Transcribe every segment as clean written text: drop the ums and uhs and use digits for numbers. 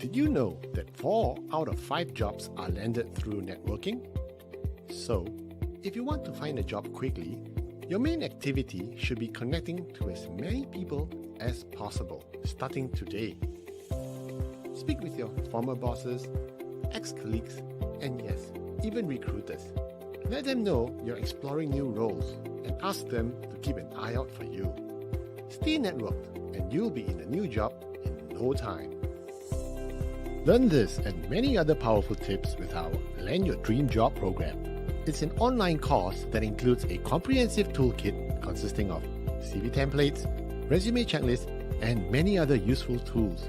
Did you know that 4 out of 5 jobs are landed through networking? So, if you want to find a job quickly, your main activity should be connecting to as many people as possible, starting today. Speak with your former bosses, ex-colleagues, and yes, even recruiters. Let them know you're exploring new roles and ask them to keep an eye out for you. Stay networked and you'll be in a new job in no time. Learn this and many other powerful tips with our Land Your Dream Job program. It's an online course that includes a comprehensive toolkit consisting of CV templates, resume checklists, and many other useful tools.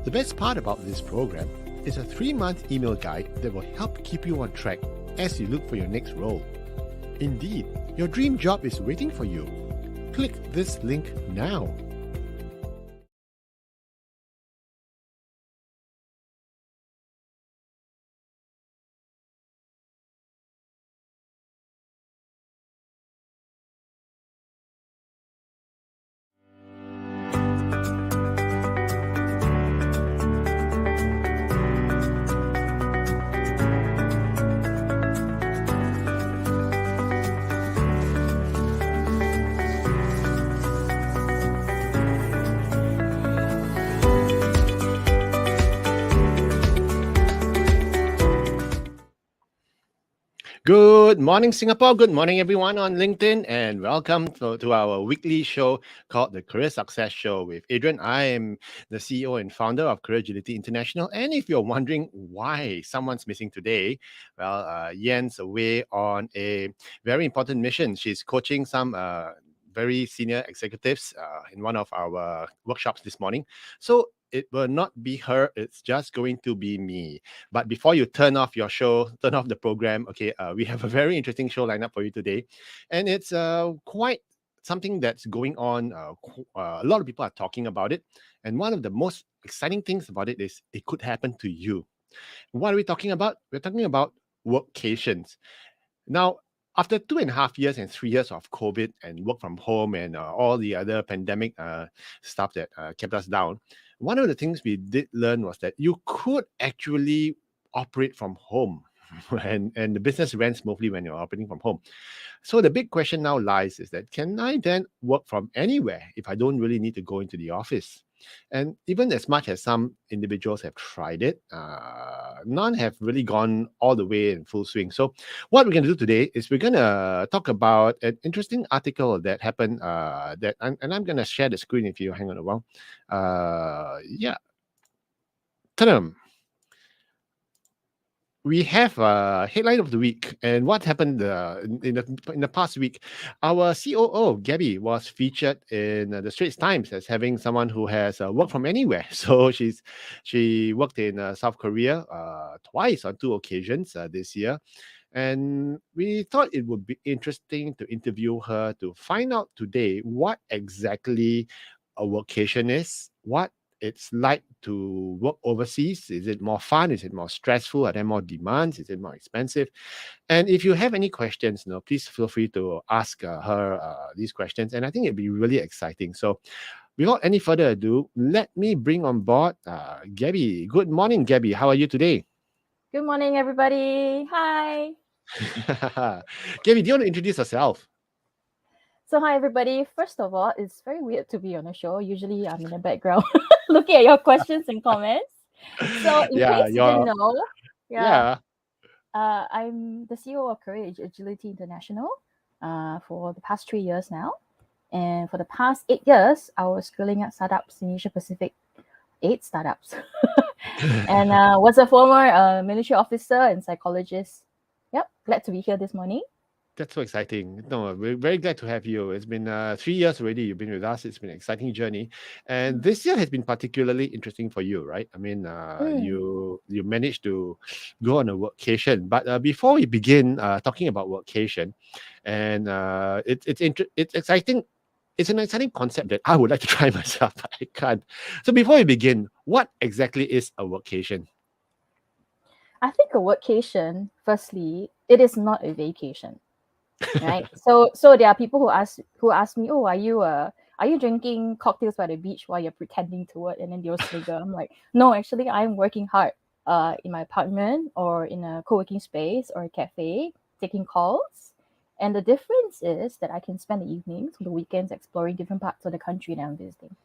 The best part about this program is a 3-month email guide that will help keep you on track as you look for your next role. Indeed, your dream job is waiting for you. Click this link now. Good morning, Singapore. Good morning, everyone on LinkedIn, and welcome to our weekly show called the Career Success Show with Adrian. I am the CEO and founder of Career Agility International. And if you're wondering why someone's missing today, well, Yen's away on a very important mission. She's coaching some very senior executives in one of our workshops this morning. So it will not be her, it's just going to be me. But before you turn off your show, turn off the program, okay, we have a very interesting show lined up for you today. And it's quite something that's going on. A lot of people are talking about it. And one of the most exciting things about it is it could happen to you. What are we talking about? We're talking about workcations. Now, after 2.5 years and 3 years of COVID and work from home and all the other pandemic stuff that kept us down, one of the things we did learn was that you could actually operate from home and the business ran smoothly when you're operating from home. So the big question now lies is that can I then work from anywhere if I don't really need to go into the office? And even as much as some individuals have tried it, none have really gone all the way in full swing. So what we're going to do today is we're going to talk about an interesting article that happened and I'm going to share the screen if you hang on a while. Yeah. Ta-da! We have a headline of the week, and what happened in the past week. Our COO Gabby was featured in the Straits Times as having someone who has worked from anywhere. So she worked in South Korea twice on 2 occasions this year, and we thought it would be interesting to interview her to find out today what exactly a workcation is, what it's like to work overseas. Is it more fun? Is it more stressful? Are there more demands? Is it more expensive? And if you have any questions, please feel free to ask her these questions. And I think it'd be really exciting. So without any further ado, let me bring on board Gabby. Good morning, Gabby. How are you today? Good morning, everybody. Hi. Gabby, do you want to introduce yourself? So, hi, everybody. First of all, it's very weird to be on a show. Usually, I'm in the background looking at your questions and comments. So, in case you didn't know, I'm the CEO of Career Agility International for the past 3 years now. And for the past 8 years, I was scaling up startups in Asia Pacific, 8 startups. And was a former military officer and psychologist. Yep, glad to be here this morning. That's so exciting. No, we're very glad to have you. It's been 3 years already you've been with us. It's been an exciting journey. And this year has been particularly interesting for you, right? I mean, you managed to go on a workcation. But before we begin talking about workcation, and it's exciting. It's an exciting concept that I would like to try myself, but I can't. So before we begin, what exactly is a workcation? I think a workcation, firstly, it is not a vacation. Right. So there are people who ask me, oh, are you are you drinking cocktails by the beach while you're pretending to work? And then they'll snigger. I'm like, no, actually, I'm working hard in my apartment or in a co-working space or a cafe, taking calls. And the difference is that I can spend the evenings or the weekends exploring different parts of the country that I'm visiting.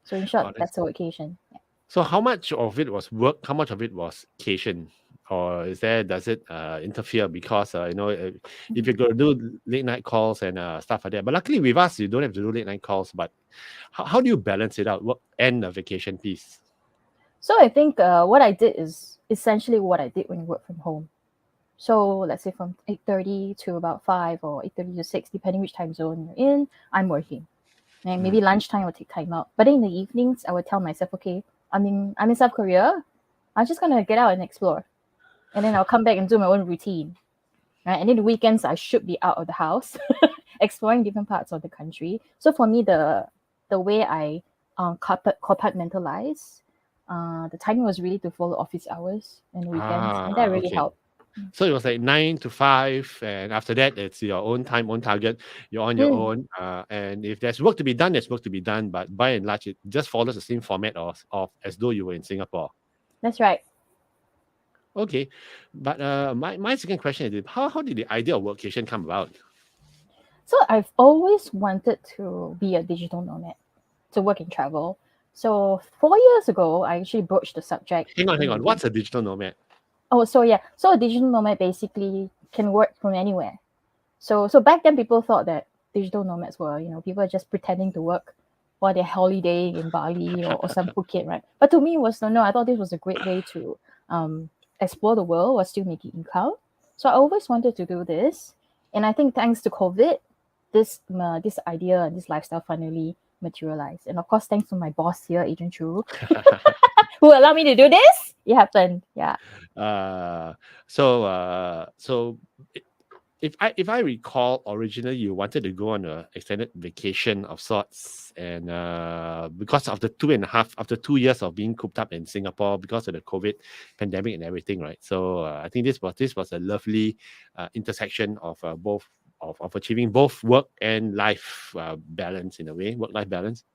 So in short, Oh, that's a vacation. Yeah. so how much of it was work? How much of it was cation? Or does it interfere? Because if you're going to do late night calls and stuff like that. But luckily with us, you don't have to do late night calls. But how do you balance it out? Work and the vacation piece? So I think what I did is essentially what I did when you work from home. So let's say from 8:30 to about 5 or 8:30 to 6, depending which time zone you're in, I'm working. And maybe lunchtime I'll take time out. But in the evenings, I would tell myself, okay, I'm in South Korea. I'm just gonna get out and explore. And then I'll come back and do my own routine. Right? And then the weekends I should be out of the house, exploring different parts of the country. So for me, the way I compartmentalize the timing was really to follow office hours and weekends, and that really Okay. helped. So it was like 9 to 5, and after that, it's your own time, own target. You're on your Mm, own, and if there's work to be done, there's work to be done. But by and large, it just follows the same format of as though you were in Singapore. that's right. Okay, but my second question is how did the idea of workcation come about? So I've always wanted to be a digital nomad, to work and travel. So 4 years ago, I actually broached the subject Hang in on. the What's a digital nomad? oh, so yeah, so a digital nomad basically can work from anywhere. So back then people thought that digital nomads were, people just pretending to work while they're holidaying in Bali or some Phuket, right? But to me it was no, I thought this was a great way to explore the world while still making income. So I always wanted to do this. And I think thanks to COVID, this idea and this lifestyle finally materialized. And of course, thanks to my boss here, Agent Chu, who allowed me to do this. It happened. Yeah. uh, so if I recall, originally you wanted to go on a extended vacation of sorts, and because of the 2.5 after 2 years of being cooped up in Singapore because of the COVID pandemic and everything, right? So I think this was a lovely intersection of both of achieving both work and life balance in a way, work life balance.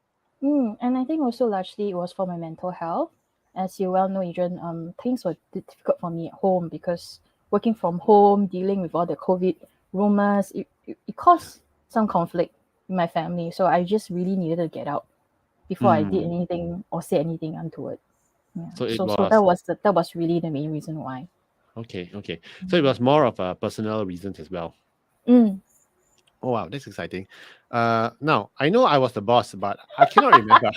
And I think also largely it was for my mental health. As you well know, Adrian, things were difficult for me at home because working from home, dealing with all the COVID rumors, it caused some conflict in my family. So I just really needed to get out before I did Mm. anything or say anything untoward. Yeah. So it So was that was really the main reason why. okay. So it was more of a personal reasons as well. Mm. Oh wow, that's exciting. Now I know I was the boss, but I cannot remember.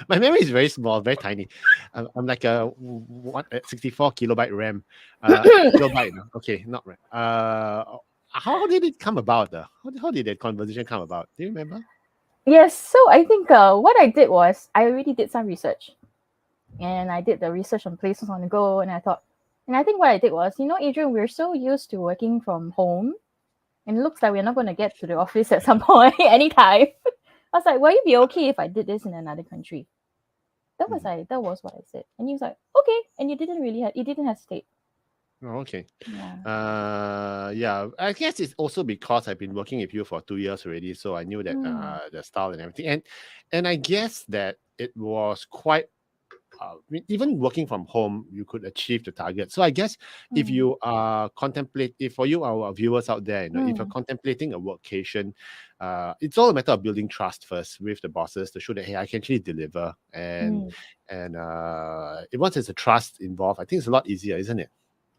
My memory is very small, very tiny. I'm like a 64 kilobyte RAM. Kilobyte, no? Okay, not RAM. How did it come about? How did that conversation come about? Do you remember? Yes, so I think what I did was I already did some research, and I did the research on places on the go, and I think what I did was, Adrian, we're so used to working from home, and it looks like we're not going to get to the office at some point anytime. I was like, will you be okay if I did this in another country? Mhm. That was what I said, and he was like, okay, and you didn't hesitate. Oh, okay. Yeah. Yeah. I guess it's also because I've been working with you for 2 years already, so I knew that Mm, the style and everything, and I guess that it was quite even working from home, you could achieve the target. So I guess if mm, you if for you, our viewers out there, if you're mm, contemplating a workcation, it's all a matter of building trust first with the bosses to show that hey, I can actually deliver, mm. and once there's a trust involved, I think it's a lot easier, isn't it?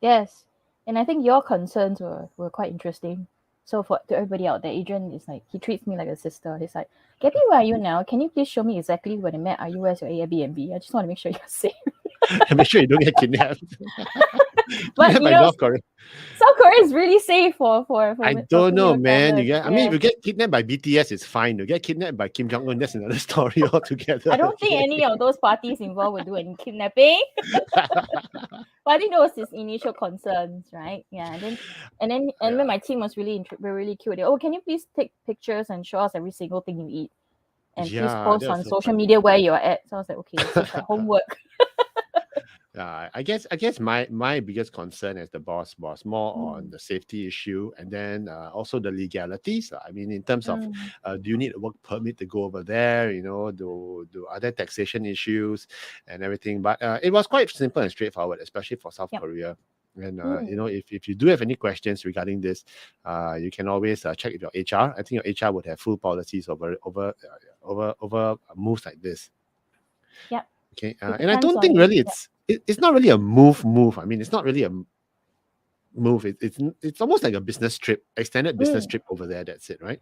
Yes, and I think your concerns were quite interesting. So for to everybody out there, Adrian is like he treats me like a sister. He's like, Gabby, where are you now? Can you please show me exactly where the met? Are you at your Airbnb? I just want to make sure you're safe. And make sure you don't get kidnapped. But Kidnapped by North Korea. South Korea is really safe I for don't know, female man. travelers. I mean, if Yeah. you get kidnapped by BTS, it's fine. You get kidnapped by Kim Jong Un, that's another story altogether. I don't think Okay. any of those parties involved will do any kidnapping. But I think that was his initial concerns, right? Yeah, and Yeah. then my team was were really cute. They, oh, can you please take pictures and show us every single thing you eat, and please Yeah, that post was on so social funny. media where you're at. So I was like, okay, this is like homework. I guess my biggest concern as the boss was more on Mm. the safety issue, and then also the legalities. I mean, in terms of Mm. do you need a work permit to go over there? Do other taxation issues and everything. But it was quite simple and straightforward, especially for South Yep. Korea. And Mm. if you do have any questions regarding this, you can always check with your HR. I think your HR would have full policies over moves like this. Yep. Okay, It and I depends don't on think it. really Yep. it's not really a move. I mean, it's not really a move. It's almost like a business trip, extended business Mm. trip over there. That's it, right?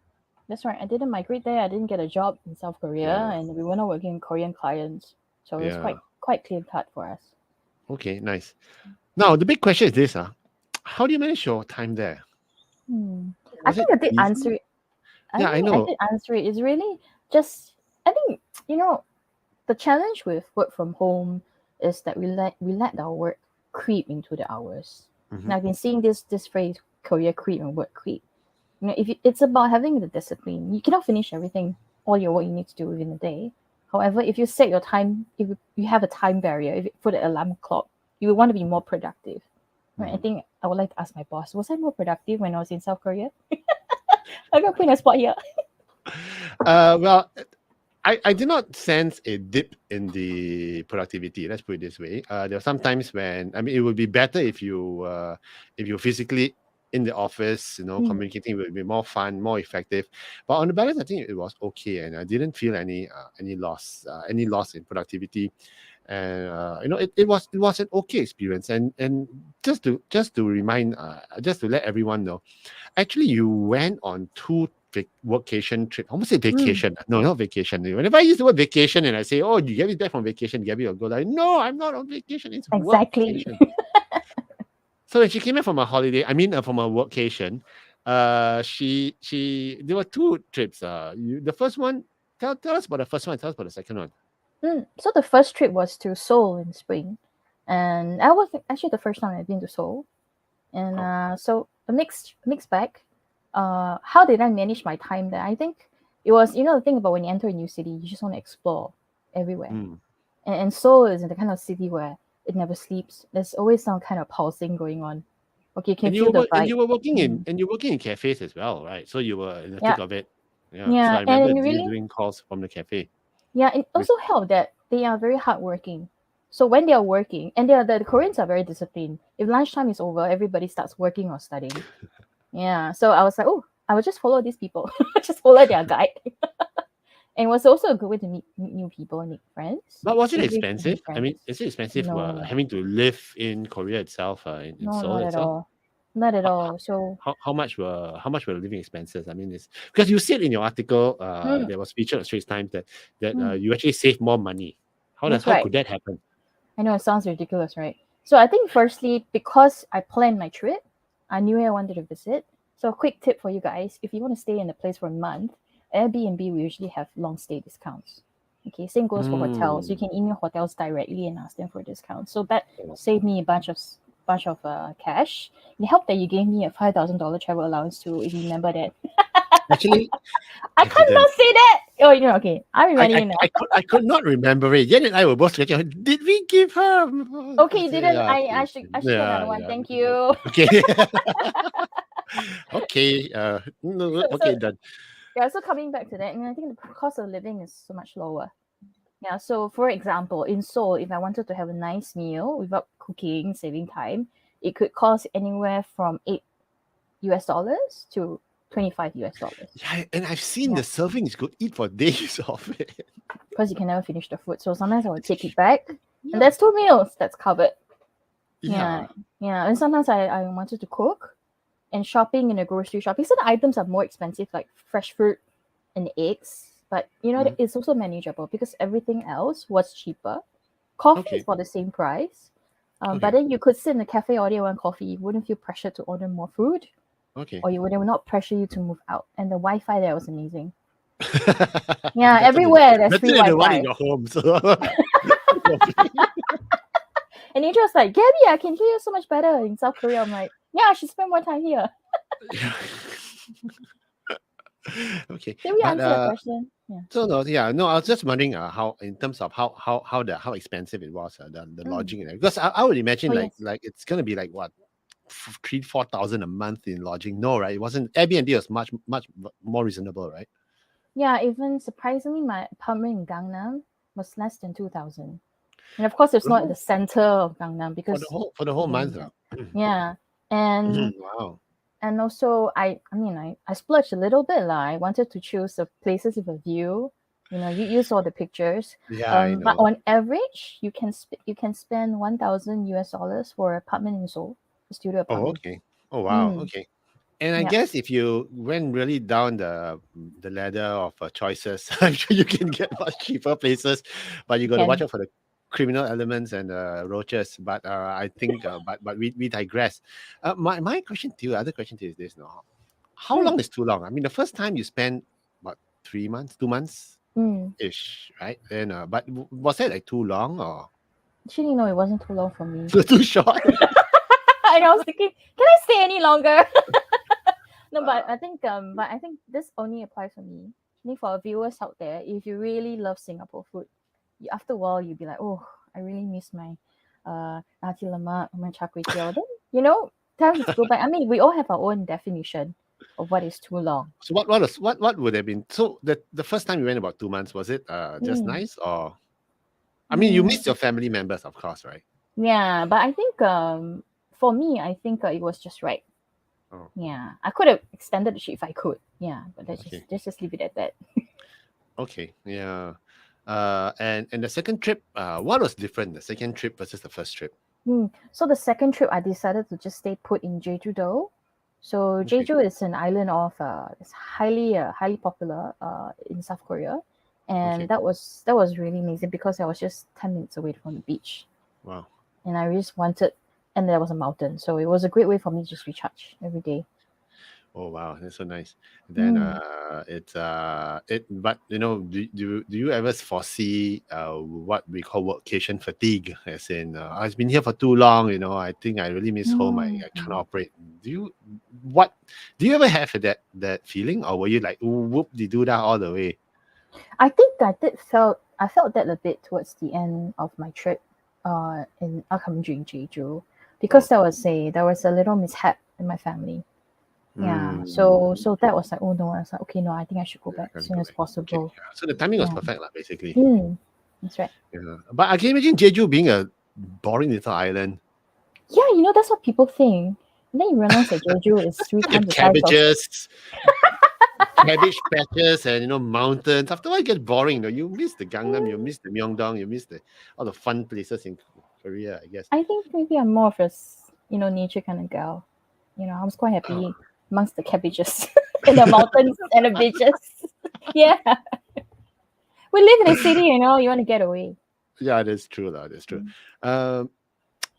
That's right. I didn't migrate there. I didn't get a job in South Korea, Yeah, and we were not working with Korean clients, so it was yeah. quite clear cut for us. Okay, nice. Now the big question is this: how do you manage your time there? Hmm. I Was think it I did answer easy? it. I Yeah, I think I know. did answer it. It's really just. I think the challenge with work from home is that we let our work creep into the hours. And Hmm. I've been seeing this phrase career creep and work creep. It's about having the discipline. You cannot finish everything, all your work you need to do within a day. However, if you set your time, if you have a time barrier, if you put an alarm clock, you will want to be more productive. Right? I Hmm. think I would like to ask my boss, was I more productive when I was in South Korea? I got put in a spot here. Well, I did not sense a dip in the productivity. Let's put it this way. There are some times when I mean it would be better if you physically in the office, Mm, communicating would be more fun, more effective. But on the balance, I think it was okay, and I didn't feel any loss in productivity. And it was an okay experience. And just to let everyone know, actually, you went on two workcation trip. I almost say mm, vacation. No, not vacation. Whenever I use the word vacation and I say, "Oh, you get me back from vacation," Gabby will go like, "No, I'm not on vacation. It's exactly. workcation." So when she came back from a holiday, I mean, from a workcation, she there were two trips. The first one, tell us about the first one. Tell us about the second one. So the first trip was to Seoul in spring, and that was actually the first time I've been to Seoul. And Oh, so a mixed bag. How did I manage my time there? I think it was the thing about when you enter a new city, you just want to explore everywhere. mm. And Seoul is the kind of city where it never sleeps. There's always some kind of pulsing going on. Okay, you can feel the And vibe. you were working in Mm. and you're working in cafes as well, right? So you were in the thick Yeah, of it. Yeah. So yeah, I and remember it you really, doing calls from the cafe. yeah, it With also helped that they are very hardworking. So when they are working, and the Koreans are very disciplined. If lunchtime is over, everybody starts working or studying. Yeah, so I was like, oh, I will just follow these people, just follow their guide. And it was also a good way to meet new people and make friends. But was it Easy to expensive? make I mean, friends. is it expensive No, having to live in Korea itself, in no, Seoul not at itself? all. Not at How, all. So, how much were the living expenses? I mean, it's because you said in your article mm, that was featured on Straits Times that mm, you actually save more money. that's How right. could that happen? I know it sounds ridiculous, right? So I think firstly, because I planned my trip, I knew I wanted to visit. So a quick tip for you guys, if you want to stay in a place for a month, Airbnb will usually have long stay discounts. Okay, same goes for hotels. You Mm. can email hotels directly and ask them for discounts. So that Oh. saved me a bunch of cash. It helped that you gave me a $5,000 travel allowance too, if you remember that. Actually, I I can't didn't. not say that. Oh, okay. I'm reminding you now. I could not remember it. Yen and I were both thinking, did we give her? Okay, you didn't. Yeah, I okay. I should get another Yeah, one. yeah. Thank you. Okay. Okay. so, Okay, so done. Yeah, so coming back to that, I think the cost of living is so much lower. Yeah, so for example, in Seoul, if I wanted to have a nice meal without cooking, saving time, it could cost anywhere from $8 to $25. Yeah, and I've seen Yeah, the serving is good. Eat for days of it. because you can never finish the food. So sometimes I would take it back, and Yeah. that's two meals that's covered. Yeah. Yeah, yeah, and sometimes I wanted to cook, and shopping in the grocery shop, some items are more expensive, like fresh fruit and eggs. But Mhm. it's also manageable because everything else was cheaper. Coffee is Okay. for the same price. But Okay. then you could sit in a cafe, order one coffee. You wouldn't feel pressured to order more food, Okay. or it would not pressure you to move out. And the Wi-Fi there was amazing. Yeah, better than everywhere there's free better than the one in Wi-Fi. your home. So And you're just like, Gabby, I can hear you so much better in South Korea. I'm like, yeah, I should spend more time here. okay. Did we But answer your question? Yeah. So no, yeah, no, I was just wondering how in terms of how expensive it was, the Mm. lodging, because I would imagine Oh yes. like it's gonna be like what 3,000-4,000 a month in lodging. No, right? It wasn't. Airbnb was much more reasonable, right? Yeah, even surprisingly, my apartment in Gangnam was less than 2,000. And of course, it's not at the Oh, center of Gangnam because for the whole again, month. yeah, and Wow. also I mean I splurged a little bit lah. I wanted to choose the places with a view. You saw the pictures. Yeah, I But know. on average, you can spend $1,000 for an apartment in Seoul, a studio Oh, apartment. okay. Oh, wow. Mm, Okay. And I yeah, guess if you went really down the ladder of choices, I'm sure you can get much cheaper places, but you you got to watch can. out for the criminal elements and roaches. But I think, but we digress. My question to you, other question to you is this: now, how Mm, long is too long? I mean, the first time you spent what 3 months, 2 months mm. ish, right? Then, but was it like too long or Actually, no, it wasn't too long for me. too short? And I was thinking, can I stay any longer? No, Uh, but I think this only applies for me. I think for our viewers out there, if you really love Singapore food, after a while you'll be like, oh, I really miss my nasi lemak, my char kway teow. Then time to go back. I mean, we all have our own definition of what is too long. So what would have been so the first time you went about 2 months, was it just Mm, nice, or I mean you missed mm, your family members, of course, right? yeah, but I think for me, I think it was just right. Oh, Yeah, I could have extended the trip if I could. Yeah, but okay. let's just leave it at that. Okay, yeah. And the second trip, what was different, the second trip versus the first trip? So the second trip, I decided to just stay put in Jeju-do. So Okay. Jeju is an island of it's highly popular in South Korea, and Okay. that was really amazing because I was just 10 minutes away from the beach, Wow. and I just wanted, and there was a mountain, so it was a great way for me to just recharge every day. Oh wow, that's so nice. Then Mm. it's but do you ever foresee what we call workcation fatigue? As in, I've been here for too long, I think I really miss home. I can't Mm. operate. What do you ever have that feeling, or were you like whoop de do that all the way? I think I felt that a bit towards the end of my trip in in Jeju because Oh, there was a little mishap in my family. Yeah. So okay. that was like, oh no, I was like, okay, no, I think I should go Yeah, back as gotta soon go as back. Okay, possible. yeah. So the timing was Yeah. perfect, lah, basically. That's right. Yeah. But I can imagine Jeju being a boring little island. Yeah, that's what people think. And then you realize that Jeju is three With times the size of. cabbages, cabbage patches, and mountains. After a while, it gets boring. You miss the Gangnam, you Mm, miss the Myeongdong, you miss all the fun places in Korea, I guess. I think maybe I'm more of a nature kind of girl. I was quite Oh, happy amongst the cabbages and the mountains and the beaches. Yeah, we live in a city. You want to get away. yeah, that's true, lah. That's true. Mm. Um,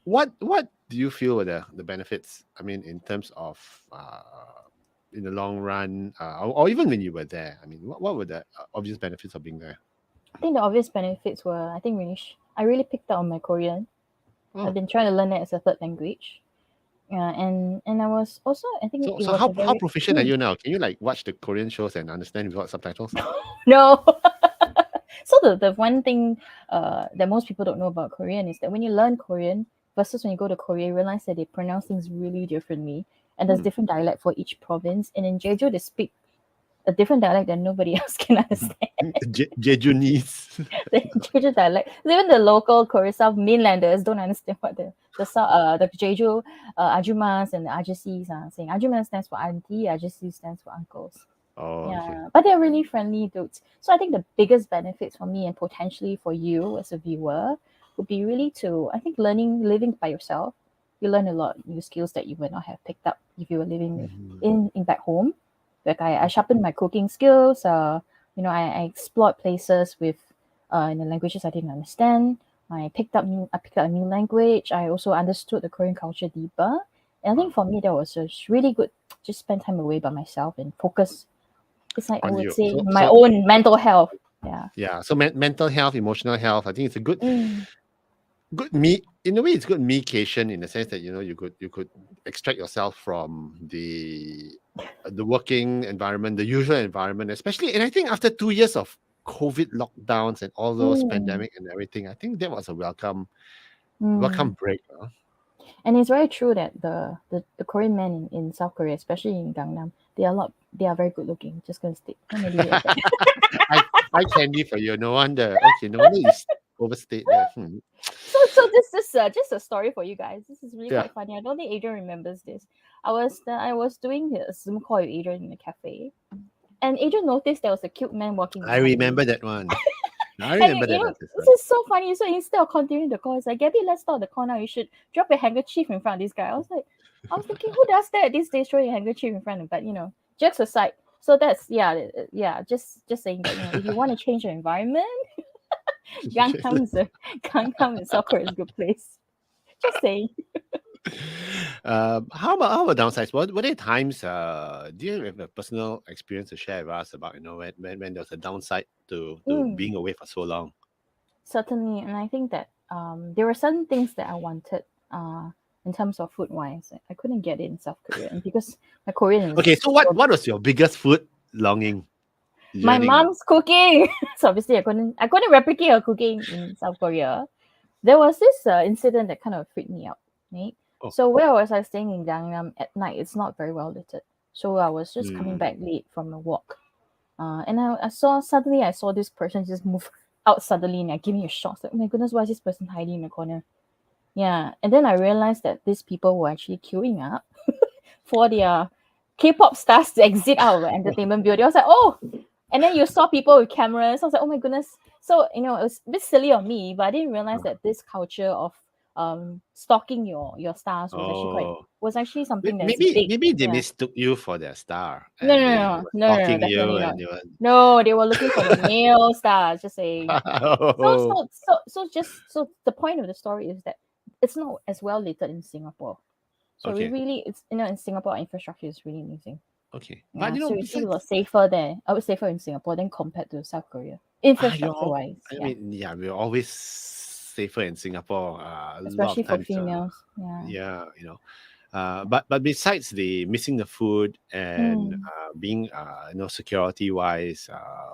what do you feel were the benefits? I mean, in terms of in the long run, or even when you were there. I mean, what were the obvious benefits of being there? I think the obvious benefits were, I think, I really picked up on my Korean. I've Oh, been trying to learn it as a third language. Yeah, and I was also, I think so it was a how very proficient are you now? Can you like watch the Korean shows and understand without subtitles? no. So the one thing that most people don't know about Korean is that when you learn Korean versus when you go to Korea, you realize that they pronounce things really differently, and there's Hmm. different dialect for each province. And in Jeju, they speak a different dialect that nobody else can understand. Jejunese. The Jeju dialect. Even the local Korea South mainlanders don't understand what the Jeju ajumas and the ajasis are saying. Ajuma stands for auntie, ajasi stands for uncles. Oh, okay. Yeah, but they're really friendly dudes. So I think the biggest benefits for me and potentially for you as a viewer would be really to, I think, living by yourself. You learn a lot new skills that you would not have picked up if you were living Mhm. in back home. Like I sharpened my cooking skills. I explored places with in the languages I didn't understand. I picked up a new language. I also understood the Korean culture deeper. And I Wow. think for me that was just really good. Just spend time away by myself and focus. It's like I On would you. say So my so own mental health. Yeah. yeah. So mental health, emotional health. I think it's a Mm, good me in a way. It's good medication in the sense that you could extract yourself from the the working environment, the usual environment, especially. And I think after 2 years of COVID lockdowns and all those Mm, pandemic and everything, I think that was a welcome mm. break. And it's very true that the Korean men in South Korea, especially in Gangnam, they are very good looking. Just gonna state, not maybe at that. I candy for you. No wonder. Okay, no wonder you overstayed there. So this is just a story for you guys. This is really Yeah, quite funny. I don't think Adrian remembers this. I was doing a Zoom call with Adrian in the cafe, and Adrian noticed there was a cute man walking I behind me. remember that one. I And remember that this episode. is so funny. So instead of continuing the call, it's like, Gabby, let's start the call now. You should drop a handkerchief in front of this guy. I was thinking, who does that these days? Throwing a handkerchief in front of, but jokes aside. So that's yeah. Just saying that if you want to change your environment, Gangnam is a Gangnam in South Korea is a good place. Just saying. How about downsides? What were there times? Do you have a personal experience to share with us about when there's a downside to Mm, being away for so long? certainly, and I think that there were certain things that I wanted in terms of food wise. I couldn't get it in South Korea, and because my Korean Okay, is so what was your biggest food longing my yearning? mom's cooking. So obviously I couldn't replicate her cooking in South Korea. There was this incident that kind of freaked me out, right? Oh, So where was I staying in Gangnam at night? It's not very well lit. So I was just coming back mm, late from a walk. And I saw this person just move out suddenly and gave me a shock. It's like, oh my goodness, why is this person hiding in the corner? Yeah. And then I realized that these people were actually queuing up for their K-pop stars to exit out of the entertainment building. I was like, oh, and then you saw people with cameras. I was like, oh my goodness. So it was a bit silly on me, but I didn't realize that this culture of stalking your stars oh, was actually something that's maybe big. maybe they Yeah. mistook you for their star, No, and no, they no, were no, no, no, stalking you, definitely not. and they were. No, they were looking for the male stars. Just saying. So, Oh, so, so, so the point of the story is that it's not as well lit in Singapore. So we okay, really, it's in Singapore, our infrastructure is really amazing. okay. But Yeah, so we feel a besides, lot safer there. I would safer in Singapore than compared to South Korea, you're infrastructure all, wise. I Yeah, mean, yeah, we're always safer in Singapore. A lot especially of for times, females. Yeah. yeah, but besides the missing the food and Mm, being security wise,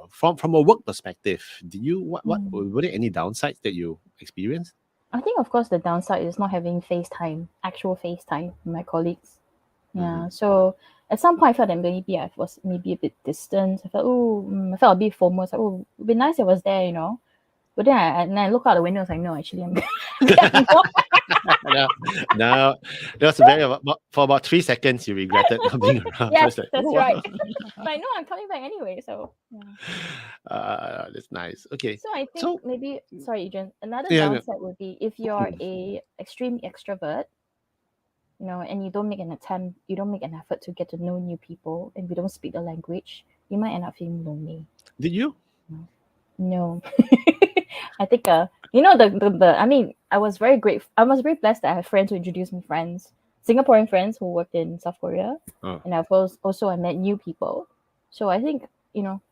from a work perspective, did you what mm. were there any downsides that you experienced? I think, of course, the downside is not having FaceTime, actual FaceTime with my colleagues. Hmm. Yeah. So at some point, I felt that maybe I was maybe a bit distant. I felt a bit FOMO. It's like, oh, it'd be nice if I was there. But then I look out the window. I was like, no, actually, I'm getting more. No, no, that was very for about 3 seconds. You regretted not being around. So Yes, it's like, that's oh right. wow, But I know I'm coming back anyway. So yeah. that's nice. Okay, So I think so maybe, sorry, Adrian, another yeah, no, downside would be if you're a extreme extrovert, and you don't make an effort to get to know new people, and we don't speak the language, you might end up feeling lonely. did you? No, I think I mean I was very blessed that I have friends who introduced me friends, Singaporean friends who worked in South Korea, Oh, and also I met new people. So I think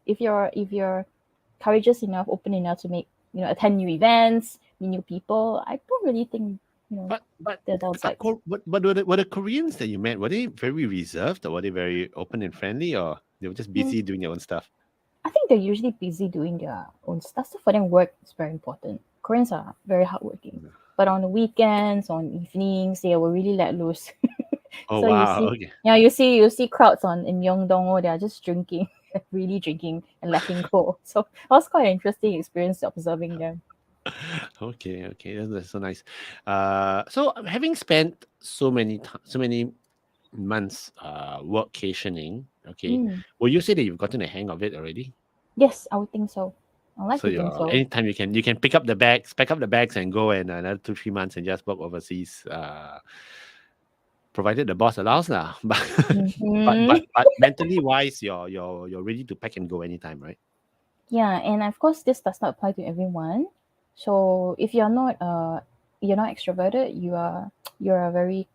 if you're courageous enough, open enough to make attend new events, meet new people, I don't really think but the downsides. what were the Koreans that you met? Were they very reserved, or were they very open and friendly, or they were just Hmm. busy doing their own stuff? I think they're usually busy doing their own stuff. So for them, work is very important. Koreans are very hardworking, but on the weekends, on evenings, they will really let loose. Oh So you wow, see, okay. yeah, you see crowds in Myeongdong, oh, they are just drinking, really drinking and letting go. So it was quite an interesting experience observing them. Okay, okay, that's so nice. So having spent so many months workcationing, okay, Mm. will you say that you've gotten the hang of it already? Yes, I would think so. I like So to think you're so. anytime you can pack up the bags and go and another 2 3 months and just work overseas, provided the boss allows lah. But Hmm. but mentally wise, you're ready to pack and go anytime, right? Yeah, and of course, this does not apply to everyone. So if you're not extroverted, you're a very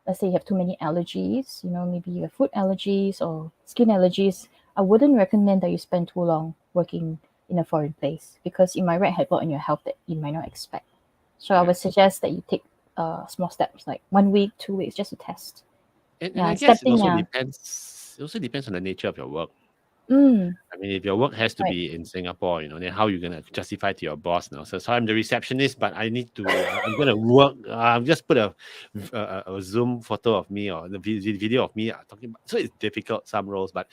let's say you have too many allergies, maybe you have food allergies or skin allergies, I wouldn't recommend that you spend too long working in a foreign place because it might wreak havoc on your health that you might not expect. So I Yeah. would suggest that you take small steps like 1 week, 2 weeks just to test. And Yeah, I guess it accepting. also Yeah. depends. It also depends on the nature of your work. Mm, I mean, if your work has to right. be in Singapore, then how are you gonna justify to your boss now? So I'm the receptionist, but I need to. I'm gonna work. I've just put a Zoom photo of me or the video of me talking. So it's difficult some roles, but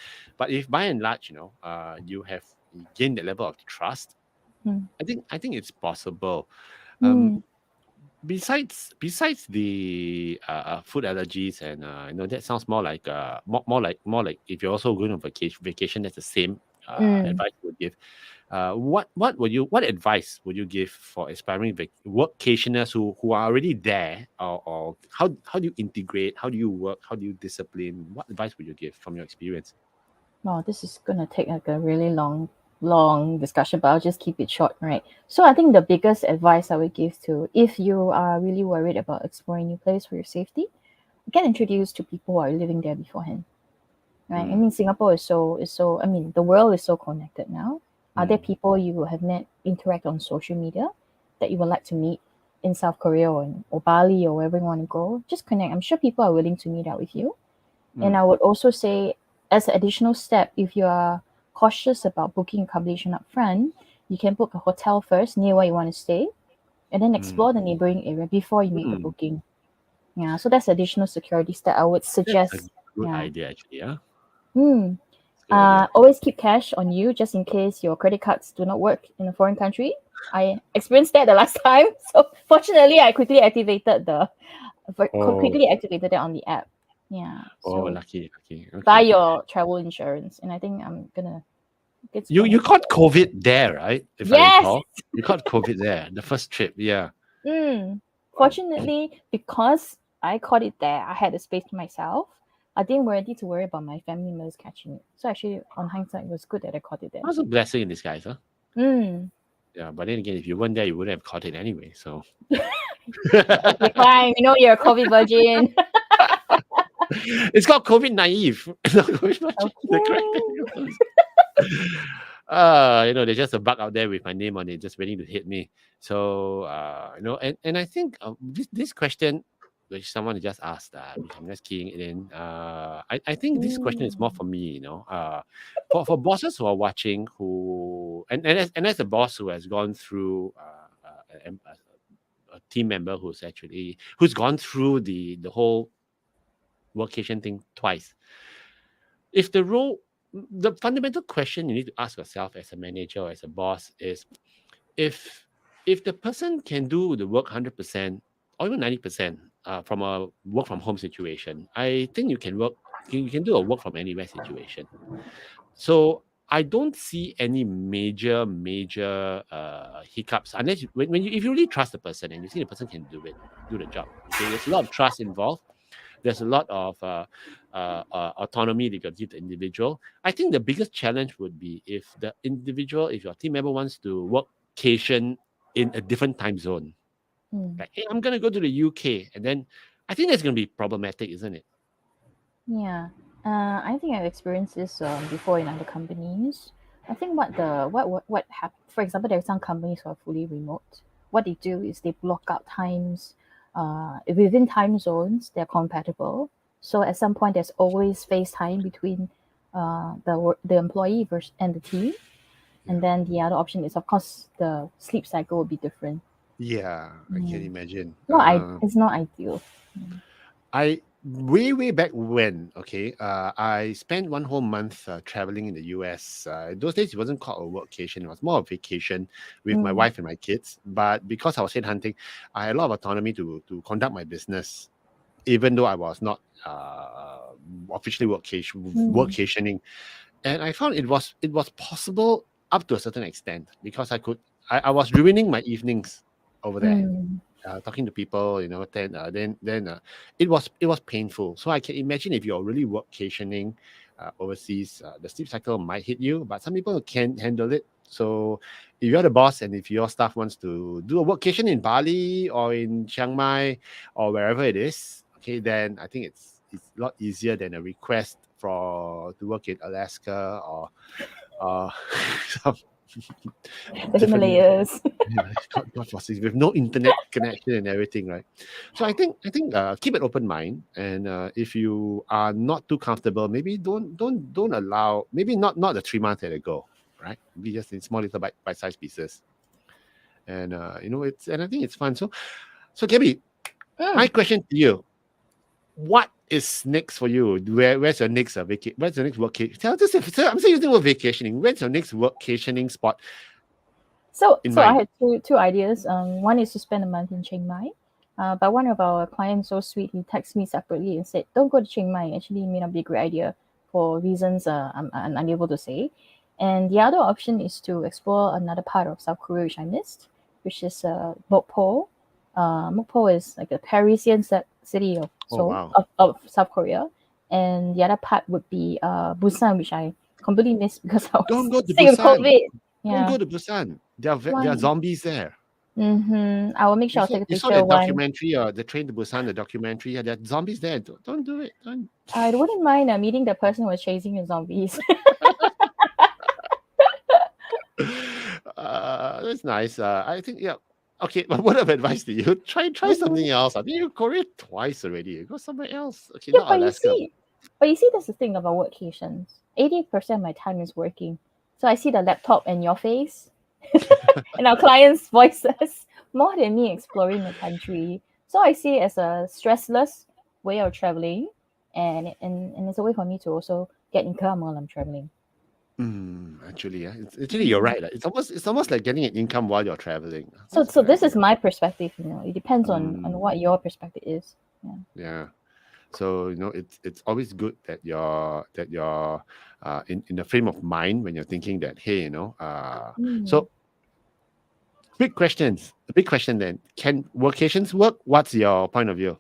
if by and large, you have gained the level of trust, Mm, I think it's possible. Um, mm, besides the food allergies and that sounds more like more like if you're also going on vacation, that's the same mm. advice you would give. What advice would you give for aspiring workationers who are already there, or how do you integrate, how do you work, how do you discipline? What advice would you give from your experience? Wow, this is gonna take like a really long discussion, but I'll just keep it short, right? So I think the biggest advice I would give to if you are really worried about exploring new place for your safety, get introduced to people who are living there beforehand. Right? I Mm, mean, Singapore is so. I mean, the world is so connected now. Are there mm, people you have met interact on social media that you would like to meet in South Korea or Bali or wherever you want to go? Just connect. I'm sure people are willing to meet up with you. And mm, I would also say, as an additional step, if you are cautious about booking accommodation up front, you can book a hotel first near where you want to stay, and then mm, explore the neighboring area before you make the mm. booking. Yeah, so that's additional security step I would That's a suggest. good Yeah. idea, actually. Yeah, Hmm. it's a good idea. Always keep cash on you just in case your credit cards do not work in a foreign country. I experienced that the last time. So fortunately, I Oh, quickly activated it on the app. Yeah. oh, So lucky, lucky. buy Okay. your travel insurance, and I think it's You gonna. caught COVID there, right? If I Yes. recall, you caught COVID there, the first trip. Yeah. Mm. Wow. Fortunately, because I caught it there, I had the space to myself. I didn't need to worry about my family members catching it. So actually, on hindsight, it was good that I caught it there. That was a blessing in disguise, huh? Mm. Yeah. But then again, if you weren't there, you wouldn't have caught it anyway. So Okay, fine. We know you're a COVID virgin. it's called COVID naive. Not COVID virgin. The correct Okay. thing. There's just a bug out there with my name on it, just waiting to hit me. So, and I think this question, which someone just asked, which I'm just keying it in. I think this question is more Mm. for me. For bosses who are watching, and as a boss who has gone through a team member who's gone through the whole workation thing twice. If the fundamental question you need to ask yourself as a manager or as a boss is, if the person can do the work 100% or even 90% from a work from home situation, I think you can do a work from anywhere situation. So I don't see any major hiccups unless if you really trust the person and you see the person can do the job. Okay, there's a lot of trust involved. There's a lot of autonomy that you give the individual. I think the biggest challenge would be if your team member wants to workcation in a different time zone. Mm. Like, hey, I'm gonna go to the UK, and then I think that's gonna be problematic, isn't it? Yeah. I think I've experienced this before in other companies. I think what happen. For example, there are some companies who are fully remote. What they do is they block out times. Within time zones, they're compatible. So at some point, there's always face time between the employee versus and the team. And Yeah. then the other option is, of course, the sleep cycle will be different. Yeah, I can Mm. imagine. It's not ideal. Mm. I way back when, okay, I spent one whole month traveling in the US. Those days it wasn't called a workcation; it was more a vacation with my Mm. wife and my kids. But because I was headhunting, I had a lot of autonomy to conduct my business, even though I was not officially Mm. workationing. And I found it was possible up to a certain extent because I was ruining my evenings over there, Mm. talking to people, then it was painful. So I can imagine if you're really workationing overseas, the sleep cycle might hit you, but some people can handle it. So if you're the boss and if your staff wants to do a workation in Bali or in Chiang Mai or wherever it is, okay, then I think it's a lot easier than a request to work in Alaska or uh, The different. Himalayas. Yeah, God forbid, with no internet connection and everything, right? So I think keep an open mind, and if you are not too comfortable, maybe don't allow, maybe not the 3 months at a go, right? Maybe just in small little bite-sized pieces, and it's, and I think it's fun. So Gabby, my Mm. question to you: what is next for you? Where's your next vacation? Where's your next workcation? I'm saying using the word vacationing. Where's your next workationing spot So, in so I mind? had two ideas. One is to spend a month in Chiang Mai, but one of our clients so sweet. He texted me separately and said, "Don't go to Chiang Mai. Actually, it may not be a great idea for reasons I'm unable to say." And the other option is to explore another part of South Korea which I missed, which is Mokpo. Mokpo is like the Parisian city of Oh Seoul wow! of South Korea, and the other part would be Busan, which I completely missed because I Don't was go to sick of Busan. COVID. Don't Yeah. go to Busan. There are Why? zombies there. I will make You sure I'll saw take a you saw picture that one. documentary, the Train to Busan, the documentary. Yeah, there are zombies there. Don't do it. Don't. I wouldn't mind meeting the person who was chasing the zombies. That's nice. I think, yeah. Okay, but what of advice to you? Try Mhm. something else. I think you Korea twice already. Go somewhere else. Okay, Yeah, not Alaska. but you see, that's the thing about workations. 80% of my time is working. So I see the laptop and your face and our clients' voices more than me exploring the country. So I see it as a stressless way of traveling, and it's a way for me to also get income while I'm traveling. Actually, yeah. Actually, you're Mm. right. It's almost like getting an income while you're traveling. So, That's a so good this is idea. my perspective. It depends on Mm, what your perspective is. Yeah. yeah. So it's always good that you're in the frame of mind when you're thinking that, hey, Mm. so big question then, can workations work? What's your point of view?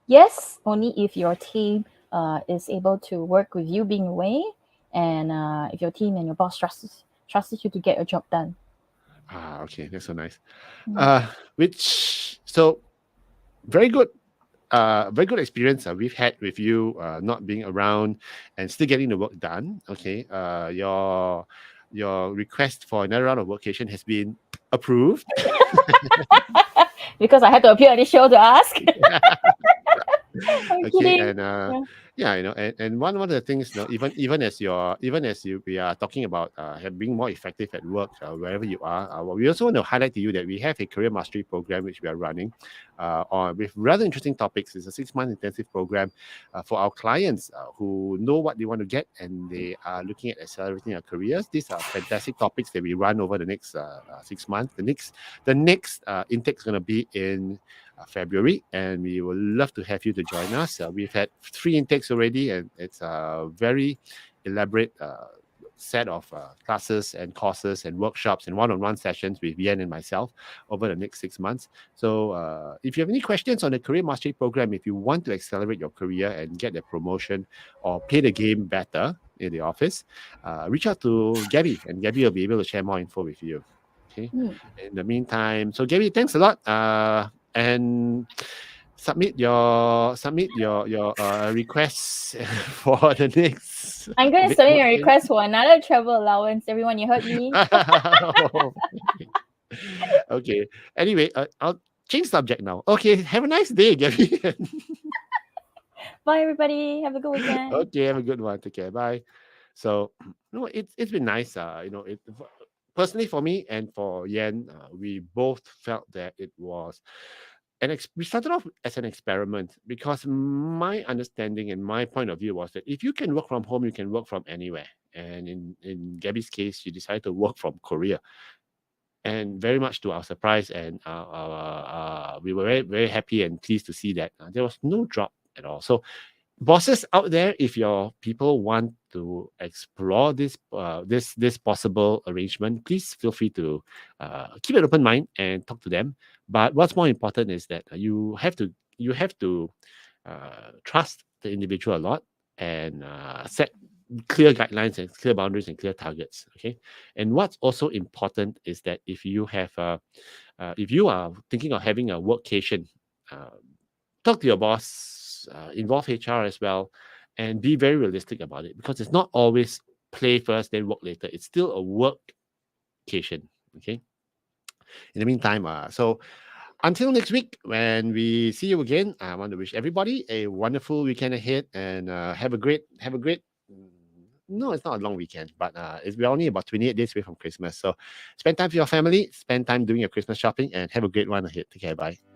Yes, only if your team is able to work with you being away, and if your team and your boss trusts you to get your job done. Okay, that's so nice. Mm. Which so very good, very good experience we've had with you, not being around and still getting the work done. Okay, your request for another round of workation has been approved. Because I had to appear on the show to ask. I'm Okay, kidding. and Yeah. yeah, and one of the things, even as you we are talking about being more effective at work, wherever you are, we also want to highlight to you that we have a career mastery program which we are running on with rather interesting topics. It's a 6 month intensive program for our clients who know what they want to get and they are looking at accelerating their careers. These are fantastic topics that we run over the next 6 months. The next intake is going to be in February, and we would love to have you to join us. We've had 3 intakes already, and it's a very elaborate set of classes and courses and workshops and one-on-one sessions with Yen and myself over the next 6 months. So if you have any questions on the Career Mastery Program, if you want to accelerate your career and get a promotion or play the game better in the office, reach out to Gabby, and Gabby will be able to share more info with you. Okay. Mm. In the meantime, so Gabby, thanks a lot. And submit your requests for the next I'm going to bit submit work. a request for another travel allowance. Everyone, you heard me. Okay. Anyway, I'll change subject now. Okay. Have a nice day, Gabby. Bye, everybody. Have a good weekend. Okay. Have a good one. Take care. Bye. So, it's been nice. Personally for me and for Yen, we both felt that it was we started off as an experiment because my understanding and my point of view was that if you can work from home, you can work from anywhere. And in Gabby's case, she decided to work from Korea, and very much to our surprise, and we were very very happy and pleased to see that there was no drop at all. So bosses out there, if your people want to explore this possible arrangement, please feel free to keep an open mind and talk to them. But what's more important is that you have to trust the individual a lot, and set clear guidelines and clear boundaries and clear targets. Okay, and what's also important is that if you are thinking of having a workcation, uh, talk to your boss, involve HR as well, and be very realistic about it, because it's not always play first then work later. It's still a work Workcation. Okay. In the meantime, so until next week, when we see you again, I want to wish everybody a wonderful weekend ahead and have a great. No, it's not a long weekend, but we're only about 28 days away from Christmas. So spend time with your family, spend time doing your Christmas shopping, and have a great one ahead. Take care. Bye.